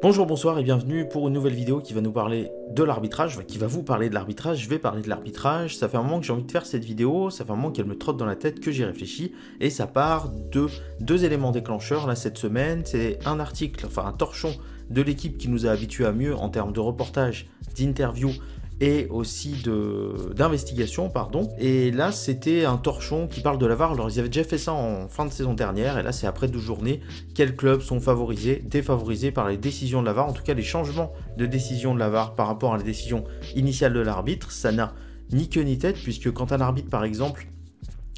Bonjour, bonsoir et bienvenue pour une nouvelle vidéo qui va nous parler de l'arbitrage, qui va vous parler de l'arbitrage. Je vais parler de l'arbitrage. Ça fait un moment que j'ai envie de faire cette vidéo, ça fait un moment qu'elle me trotte dans la tête, que j'y réfléchis, et ça part de deux éléments déclencheurs là cette semaine. C'est un article, enfin un torchon de l'équipe qui nous a habitués à mieux en termes de reportage, d'interview et aussi d'investigation, pardon. Et là, c'était un torchon qui parle de la VAR. Alors, ils avaient déjà fait ça en fin de saison dernière, et là, c'est après 12 journées. Quels clubs sont favorisés, défavorisés par les décisions de la VAR, en tout cas les changements de décision de la VAR par rapport à la décision initiale de l'arbitre. Ça n'a ni queue ni tête, puisque quand un arbitre, par exemple,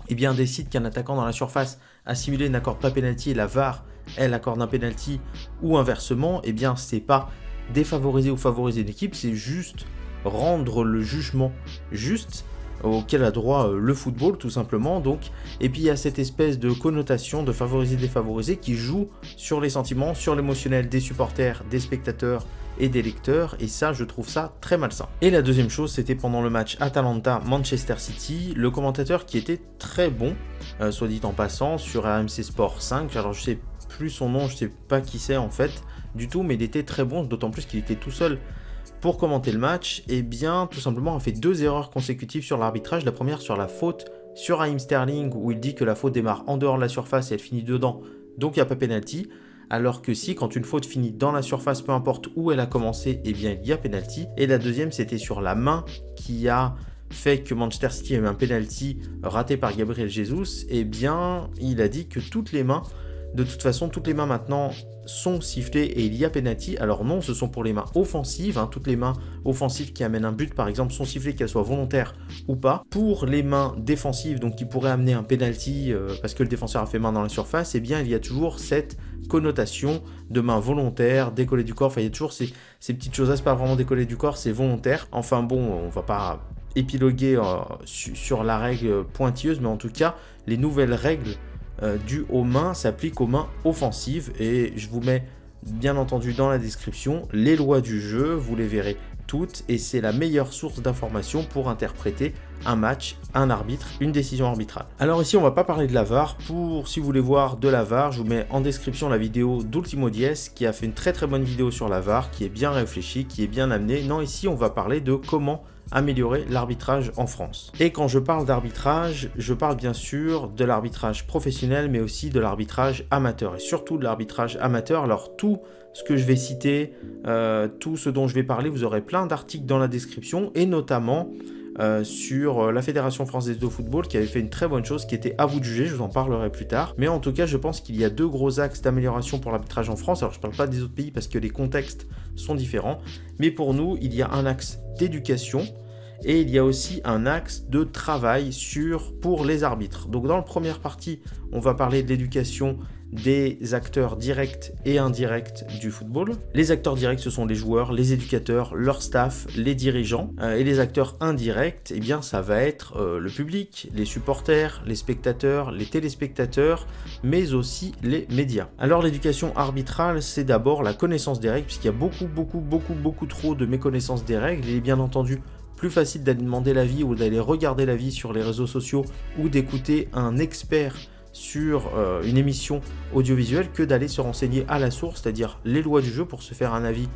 décide qu'un attaquant dans la surface a simulé n'accorde pas pénalty et la VAR, elle, accorde un pénalty, ou inversement, c'est pas défavoriser ou favoriser l'équipe, c'est juste rendre le jugement juste auquel a droit le football tout simplement. Donc, et puis il y a cette espèce de connotation de favoriser défavoriser qui joue sur les sentiments, sur l'émotionnel des supporters, des spectateurs et des lecteurs, et ça je trouve ça très malsain. Et la deuxième chose, c'était pendant le match Atalanta-Manchester City, le commentateur qui était très bon, soit dit en passant, sur RMC Sport 5, alors je sais plus son nom, je sais pas qui c'est en fait du tout, mais il était très bon, d'autant plus qu'il était tout seul pour commenter le match. Tout simplement a fait deux erreurs consécutives sur l'arbitrage. La première sur la faute sur Raheem Sterling, où il dit que la faute démarre en dehors de la surface et elle finit dedans, donc il n'y a pas pénalty. Alors que si, quand une faute finit dans la surface, peu importe où elle a commencé, il y a pénalty. Et la deuxième, c'était sur la main qui a fait que Manchester City a eu un pénalty raté par Gabriel Jesus. Il a dit que toutes les mains, de toute façon, toutes les mains maintenant sont sifflées et il y a pénalty. Alors non, ce sont pour les mains offensives, toutes les mains offensives qui amènent un but par exemple sont sifflées, qu'elles soient volontaires ou pas. Pour les mains défensives, donc qui pourraient amener un pénalty parce que le défenseur a fait main dans la surface, il y a toujours cette connotation de main volontaire, décollée du corps. Il y a toujours ces petites choses là, c'est pas vraiment décollé du corps, c'est volontaire. Enfin bon, on va pas épiloguer sur la règle pointilleuse, mais en tout cas, les nouvelles règles dues aux mains s'appliquent aux mains offensives, et je vous mets bien entendu dans la description les lois du jeu, vous les verrez toutes, et c'est la meilleure source d'information pour interpréter un match, un arbitre, une décision arbitrale. Alors ici on va pas parler de la VAR, si vous voulez voir de la VAR, je vous mets en description la vidéo d'Ultimo Diez qui a fait une très bonne vidéo sur la VAR, qui est bien réfléchie, qui est bien amenée. Non, ici on va parler de comment améliorer l'arbitrage en France. Et quand je parle d'arbitrage, je parle bien sûr de l'arbitrage professionnel, mais aussi de l'arbitrage amateur, et surtout de l'arbitrage amateur. Alors tout ce que je vais citer, tout ce dont je vais parler, vous aurez plein d'articles dans la description, et notamment sur la Fédération française de football qui avait fait une très bonne chose qui était à vous de juger, je vous en parlerai plus tard. Mais en tout cas, je pense qu'il y a deux gros axes d'amélioration pour l'arbitrage en France. Alors je ne parle pas des autres pays parce que les contextes sont différents, mais pour nous, il y a un axe d'éducation et il y a aussi un axe de travail pour les arbitres. Donc dans la première partie, on va parler de l'éducation des acteurs directs et indirects du football. Les acteurs directs, ce sont les joueurs, les éducateurs, leur staff, les dirigeants. Et les acteurs indirects, ça va être le public, les supporters, les spectateurs, les téléspectateurs, mais aussi les médias. Alors l'éducation arbitrale, c'est d'abord la connaissance des règles, puisqu'il y a beaucoup trop de méconnaissance des règles. Il est bien entendu plus facile d'aller demander l'avis ou d'aller regarder l'avis sur les réseaux sociaux ou d'écouter un expert sur une émission audiovisuelle que d'aller se renseigner à la source, c'est-à-dire les lois du jeu, pour se faire un avis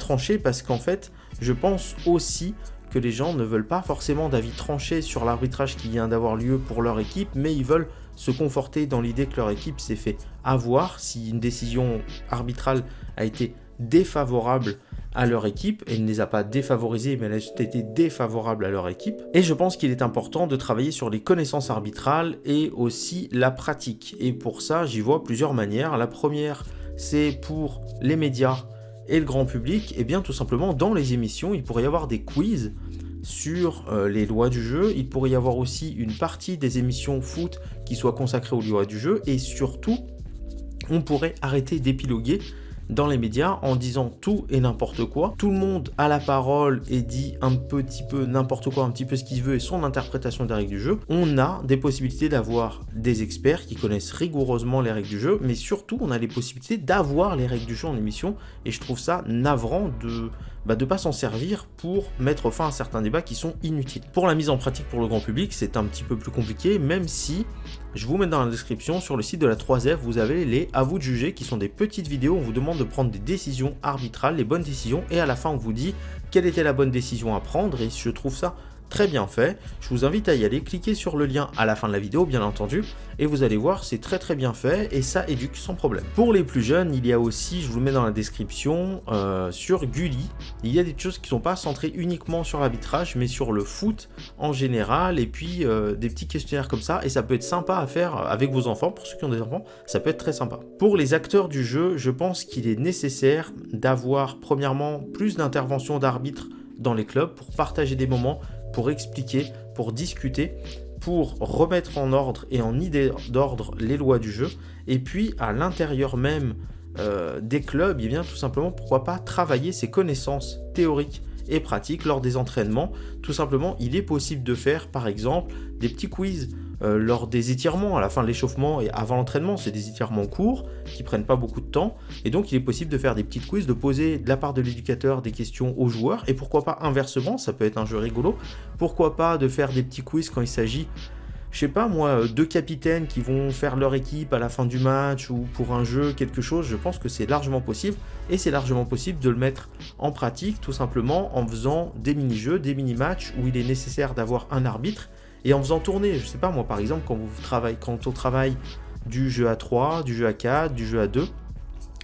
tranché, parce qu'en fait, je pense aussi que les gens ne veulent pas forcément d'avis tranché sur l'arbitrage qui vient d'avoir lieu pour leur équipe, mais ils veulent se conforter dans l'idée que leur équipe s'est fait avoir si une décision arbitrale a été défavorable à leur équipe. Elle ne les a pas défavorisés, mais elle a été défavorable à leur équipe. Et je pense qu'il est important de travailler sur les connaissances arbitrales et aussi la pratique. Et pour ça, j'y vois plusieurs manières. La première, c'est pour les médias et le grand public. Tout simplement, dans les émissions, il pourrait y avoir des quiz sur les lois du jeu. Il pourrait y avoir aussi une partie des émissions foot qui soit consacrée aux lois du jeu. Et surtout, on pourrait arrêter d'épiloguer dans les médias en disant tout et n'importe quoi. Tout le monde a la parole et dit un petit peu n'importe quoi, un petit peu ce qu'il veut et son interprétation des règles du jeu. On a des possibilités d'avoir des experts qui connaissent rigoureusement les règles du jeu, mais surtout on a les possibilités d'avoir les règles du jeu en émission, et je trouve ça navrant de pas s'en servir pour mettre fin à certains débats qui sont inutiles. Pour la mise en pratique pour le grand public, c'est un petit peu plus compliqué, même si je vous mets dans la description, sur le site de la 3F, vous avez les à vous de juger qui sont des petites vidéos où on vous demande de prendre des décisions arbitrales, les bonnes décisions, et à la fin on vous dit quelle était la bonne décision à prendre, et je trouve ça très bien fait. Je vous invite à y aller, cliquez sur le lien à la fin de la vidéo bien entendu, et vous allez voir, c'est très bien fait et ça éduque sans problème. Pour les plus jeunes, il y a aussi, je vous le mets dans la description, sur Gulli, il y a des choses qui ne sont pas centrées uniquement sur l'arbitrage, mais sur le foot en général, et puis des petits questionnaires comme ça, et ça peut être sympa à faire avec vos enfants. Pour ceux qui ont des enfants, ça peut être très sympa. Pour les acteurs du jeu, je pense qu'il est nécessaire d'avoir premièrement plus d'interventions d'arbitres dans les clubs pour partager des moments, pour expliquer, pour discuter, pour remettre en ordre et en idée d'ordre les lois du jeu. Et puis à l'intérieur même des clubs, et bien tout simplement, pourquoi pas travailler ses connaissances théoriques et pratiques lors des entraînements. Tout simplement, il est possible de faire par exemple des petits quiz lors des étirements à la fin de l'échauffement et avant l'entraînement. C'est des étirements courts qui prennent pas beaucoup de temps, et donc il est possible de faire des petites quiz, de poser de la part de l'éducateur des questions aux joueurs, et pourquoi pas inversement, ça peut être un jeu rigolo. Pourquoi pas de faire des petits quiz quand il s'agit, je sais pas moi, deux capitaines qui vont faire leur équipe à la fin du match ou pour un jeu, quelque chose. Je pense que c'est largement possible, et c'est largement possible de le mettre en pratique tout simplement en faisant des mini-jeux, des mini-matchs où il est nécessaire d'avoir un arbitre, et en faisant tourner, je sais pas moi, par exemple quand on travaille du jeu à 3, du jeu à 4, du jeu à 2,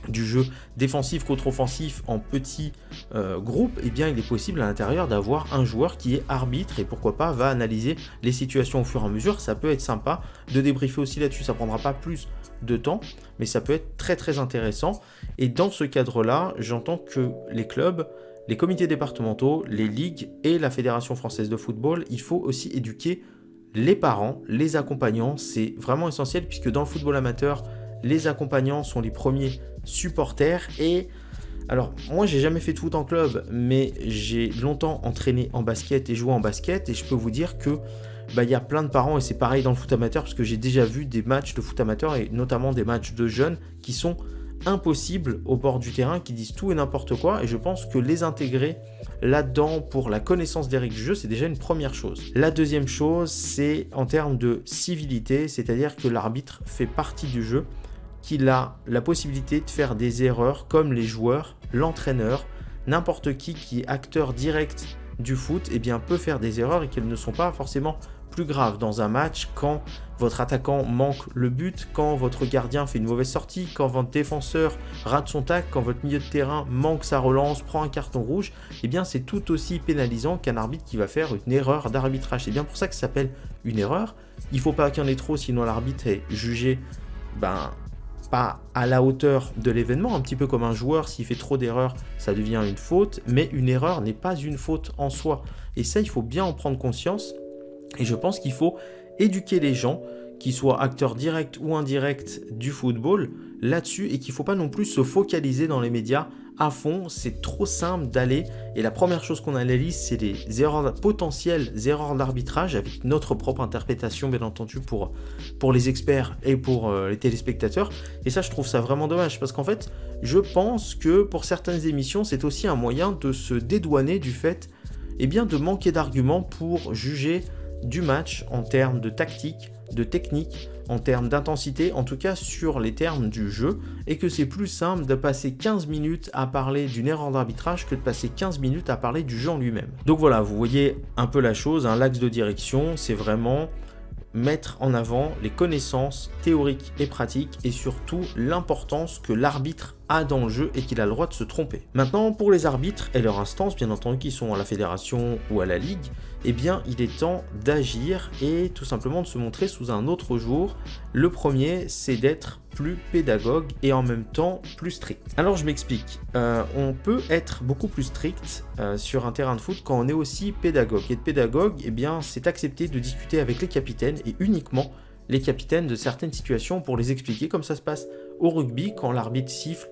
du jeu défensif contre offensif en petits groupes, eh bien il est possible à l'intérieur d'avoir un joueur qui est arbitre et pourquoi pas va analyser les situations au fur et à mesure. Ça peut être sympa de débriefer aussi là-dessus, ça prendra pas plus de temps, mais ça peut être très intéressant. Et dans ce cadre-là, j'entends que les clubs, les comités départementaux, les ligues et la Fédération française de football, il faut aussi éduquer les parents, les accompagnants. C'est vraiment essentiel puisque dans le football amateur, les accompagnants sont les premiers supporters. Et alors moi j'ai jamais fait de foot en club, mais j'ai longtemps entraîné en basket et joué en basket, et je peux vous dire que y a plein de parents, et c'est pareil dans le foot amateur parce que j'ai déjà vu des matchs de foot amateur et notamment des matchs de jeunes qui sont impossibles au bord du terrain, qui disent tout et n'importe quoi, et je pense que les intégrer là-dedans pour la connaissance des règles du jeu, c'est déjà une première chose. La deuxième chose, c'est en termes de civilité, c'est-à-dire que l'arbitre fait partie du jeu, qu'il a la possibilité de faire des erreurs comme les joueurs, l'entraîneur, n'importe qui est acteur direct du foot, peut faire des erreurs et qu'elles ne sont pas forcément plus graves dans un match. Quand votre attaquant manque le but, quand votre gardien fait une mauvaise sortie, quand votre défenseur rate son tacle, quand votre milieu de terrain manque sa relance, prend un carton rouge, c'est tout aussi pénalisant qu'un arbitre qui va faire une erreur d'arbitrage. C'est bien pour ça que ça s'appelle une erreur. Il ne faut pas qu'il y en ait trop, sinon l'arbitre est jugé pas à la hauteur de l'événement, un petit peu comme un joueur, s'il fait trop d'erreurs, ça devient une faute, mais une erreur n'est pas une faute en soi. Et ça, il faut bien en prendre conscience, et je pense qu'il faut éduquer les gens, qu'ils soient acteurs directs ou indirects du football, là-dessus, et qu'il ne faut pas non plus se focaliser dans les médias à fond. C'est trop simple d'aller, et la première chose qu'on analyse, c'est les potentielles erreurs d'arbitrage, avec notre propre interprétation, bien entendu, pour les experts et pour les téléspectateurs. Et ça, je trouve ça vraiment dommage, parce qu'en fait, je pense que pour certaines émissions, c'est aussi un moyen de se dédouaner du fait de manquer d'arguments pour juger du match en termes de tactique, de technique, en termes d'intensité, en tout cas sur les termes du jeu, et que c'est plus simple de passer 15 minutes à parler d'une erreur d'arbitrage que de passer 15 minutes à parler du jeu en lui-même. Donc voilà, vous voyez un peu la chose, l'axe de direction, c'est vraiment mettre en avant les connaissances théoriques et pratiques, et surtout l'importance que l'arbitre a dans le jeu et qu'il a le droit de se tromper. Maintenant, pour les arbitres et leurs instances, bien entendu, qui sont à la fédération ou à la ligue, il est temps d'agir et tout simplement de se montrer sous un autre jour. Le premier, c'est d'être plus pédagogue et en même temps plus strict. Alors je m'explique, on peut être beaucoup plus strict sur un terrain de foot quand on est aussi pédagogue. Et être pédagogue, c'est accepter de discuter avec les capitaines, et uniquement les capitaines, de certaines situations pour les expliquer, comme ça se passe au rugby quand l'arbitre siffle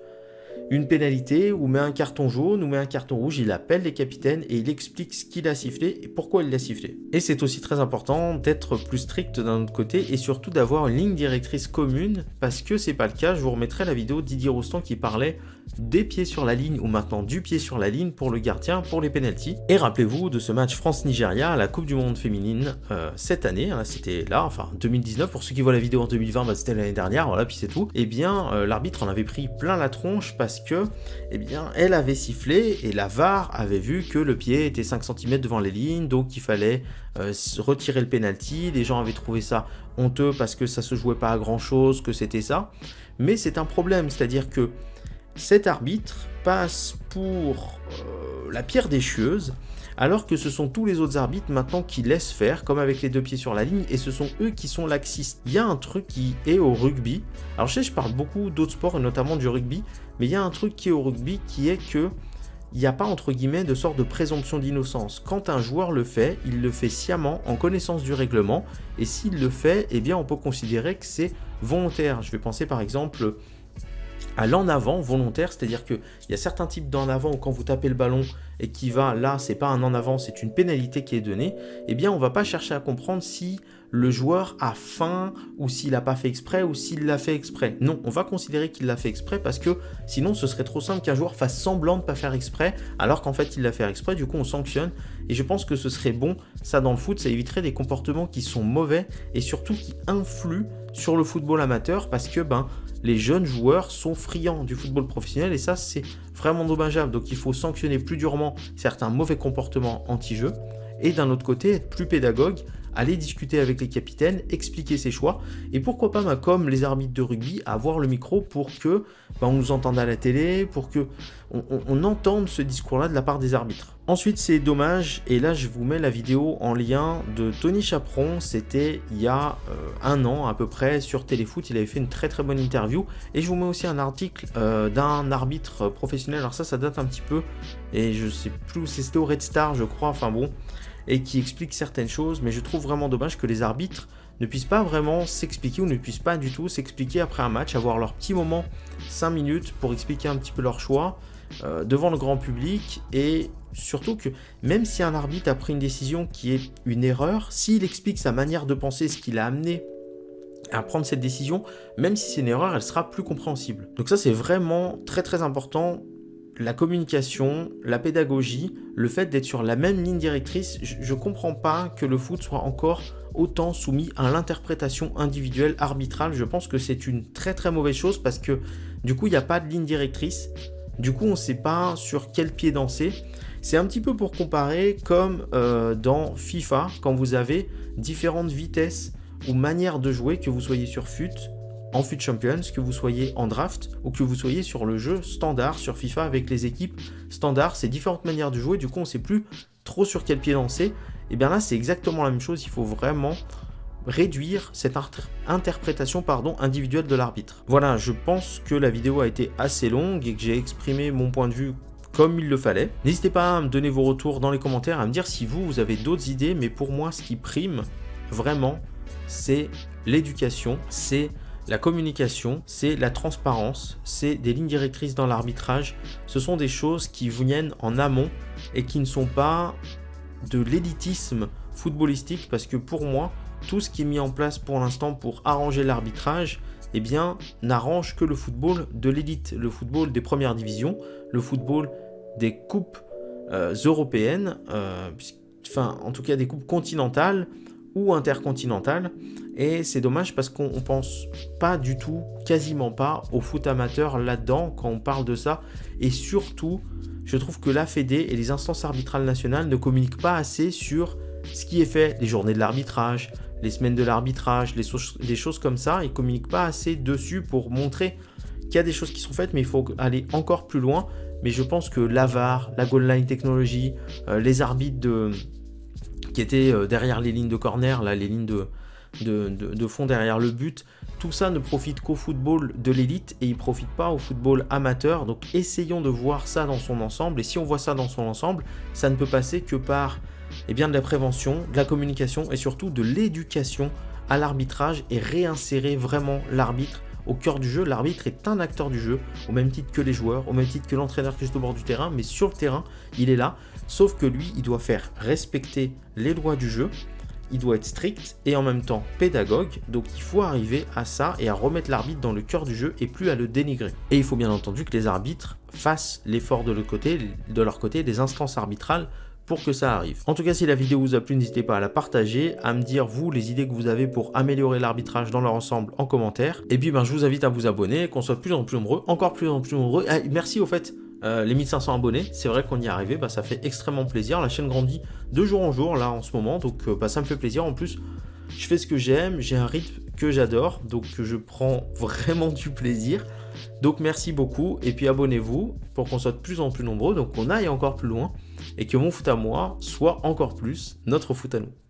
une pénalité ou met un carton jaune ou met un carton rouge, il appelle les capitaines et il explique ce qu'il a sifflé et pourquoi il l'a sifflé. Et c'est aussi très important d'être plus strict d'un autre côté et surtout d'avoir une ligne directrice commune, parce que c'est pas le cas. Je vous remettrai la vidéo de Didier Roustan qui parlait des pieds sur la ligne ou maintenant du pied sur la ligne pour le gardien pour les pénaltys. Et rappelez-vous de ce match France-Nigeria à la Coupe du Monde féminine cette année, hein, c'était là, enfin 2019, pour ceux qui voient la vidéo en 2020, bah, c'était l'année dernière, voilà, puis c'est tout. Et bien l'arbitre en avait pris plein la tronche parce que, eh bien, elle avait sifflé et la VAR avait vu que le pied était 5 cm devant les lignes, donc il fallait retirer le penalty. Les gens avaient trouvé ça honteux parce que ça se jouait pas à grand chose, que c'était ça. Mais c'est un problème, c'est-à-dire que cet arbitre passe pour la pierre des chieuses, alors que ce sont tous les autres arbitres maintenant qui laissent faire, comme avec les 2 pieds sur la ligne, et ce sont eux qui sont laxistes. Il y a un truc qui est au rugby, alors je parle beaucoup d'autres sports, et notamment du rugby, mais il y a un truc qui est au rugby, qui est que il n'y a pas entre guillemets de sorte de présomption d'innocence. Quand un joueur le fait, il le fait sciemment, en connaissance du règlement, et s'il le fait, eh bien on peut considérer que c'est volontaire. Je vais penser par exemple à l'en avant volontaire, c'est-à-dire qu'il y a certains types d'en avant où quand vous tapez le ballon et qui va là, c'est pas un en avant, c'est une pénalité qui est donnée, eh bien on va pas chercher à comprendre si le joueur a faim ou s'il n'a pas fait exprès ou s'il l'a fait exprès. Non, on va considérer qu'il l'a fait exprès parce que sinon ce serait trop simple qu'un joueur fasse semblant de ne pas faire exprès alors qu'en fait il l'a fait exprès, du coup on sanctionne et je pense que ce serait bon, ça dans le foot, ça éviterait des comportements qui sont mauvais et surtout qui influent sur le football amateur parce que les jeunes joueurs sont friands du football professionnel et ça c'est vraiment dommageable. Donc il faut sanctionner plus durement certains mauvais comportements anti-jeu et d'un autre côté être plus pédagogue, aller discuter avec les capitaines, expliquer ses choix et pourquoi pas comme les arbitres de rugby avoir le micro pour que on nous entende à la télé, pour que on entende ce discours-là de la part des arbitres. Ensuite c'est dommage et là je vous mets la vidéo en lien de Tony Chaperon, c'était il y a 1 an à peu près sur Téléfoot, il avait fait une très très bonne interview et je vous mets aussi un article d'un arbitre professionnel, alors ça date un petit peu et je sais plus, c'était au Red Star je crois, enfin bon, et qui explique certaines choses, mais je trouve vraiment dommage que les arbitres ne puissent pas vraiment s'expliquer ou ne puissent pas du tout s'expliquer après un match, avoir leur petit moment 5 minutes pour expliquer un petit peu leur choix devant le grand public et surtout que même si un arbitre a pris une décision qui est une erreur, s'il explique sa manière de penser, ce qui l'a amené à prendre cette décision, même si c'est une erreur, elle sera plus compréhensible. Donc ça c'est vraiment très très important. La communication, la pédagogie, le fait d'être sur la même ligne directrice, je ne comprends pas que le foot soit encore autant soumis à l'interprétation individuelle arbitrale. Je pense que c'est une très très mauvaise chose parce que du coup il n'y a pas de ligne directrice, du coup on ne sait pas sur quel pied danser. C'est un petit peu pour comparer comme dans FIFA, quand vous avez différentes vitesses ou manières de jouer, que vous soyez sur FUT, en FUT Champions, que vous soyez en draft ou que vous soyez sur le jeu standard sur FIFA avec les équipes standards, c'est différentes manières de jouer, du coup on ne sait plus trop sur quel pied lancer. Et bien là c'est exactement la même chose, il faut vraiment réduire cette interprétation individuelle de l'arbitre. Voilà, je pense que la vidéo a été assez longue et que j'ai exprimé mon point de vue comme il le fallait. N'hésitez pas à me donner vos retours dans les commentaires, à me dire si vous avez d'autres idées, mais pour moi ce qui prime vraiment c'est l'éducation, c'est la communication, c'est la transparence, c'est des lignes directrices dans l'arbitrage. Ce sont des choses qui viennent en amont et qui ne sont pas de l'élitisme footballistique parce que pour moi, tout ce qui est mis en place pour l'instant pour arranger l'arbitrage, eh bien, n'arrange que le football de l'élite, le football des premières divisions, le football des coupes européennes, en tout cas des coupes continentales ou intercontinentales. Et c'est dommage parce qu'on ne pense pas du tout, quasiment pas, au foot amateur là-dedans quand on parle de ça. Et surtout, je trouve que la Fédé et les instances arbitrales nationales ne communiquent pas assez sur ce qui est fait, les journées de l'arbitrage, les semaines de l'arbitrage, les choses comme ça. Ils ne communiquent pas assez dessus pour montrer qu'il y a des choses qui sont faites, mais il faut aller encore plus loin. Mais je pense que la VAR, la goal line technology, les arbitres qui étaient derrière les lignes de corner, là, les lignes de fond derrière le but, tout ça ne profite qu'au football de l'élite et il ne profite pas au football amateur. Donc essayons de voir ça dans son ensemble, et si on voit ça dans son ensemble, ça ne peut passer que par de la prévention, de la communication et surtout de l'éducation à l'arbitrage et réinsérer vraiment l'arbitre au cœur du jeu. L'arbitre est un acteur du jeu, au même titre que les joueurs, au même titre que l'entraîneur qui est au bord du terrain, mais sur le terrain, il est là, sauf que lui, il doit faire respecter les lois du jeu. il doit être strict et en même temps pédagogue, donc il faut arriver à ça et à remettre l'arbitre dans le cœur du jeu et plus à le dénigrer. Et il faut bien entendu que les arbitres fassent l'effort de leur côté, des instances arbitrales, pour que ça arrive. En tout cas, si la vidéo vous a plu, n'hésitez pas à la partager, à me dire vous les idées que vous avez pour améliorer l'arbitrage dans leur ensemble en commentaire. Et puis je vous invite à vous abonner, qu'on soit de plus en plus nombreux, encore plus en plus nombreux. Ah, merci au fait, les 1500 abonnés, c'est vrai qu'on y est arrivé, ça fait extrêmement plaisir. La chaîne grandit de jour en jour là en ce moment, donc ça me fait plaisir. En plus, je fais ce que j'aime, j'ai un rythme que j'adore, donc je prends vraiment du plaisir. Donc merci beaucoup et puis abonnez-vous pour qu'on soit de plus en plus nombreux, donc qu'on aille encore plus loin et que mon foot à moi soit encore plus notre foot à nous.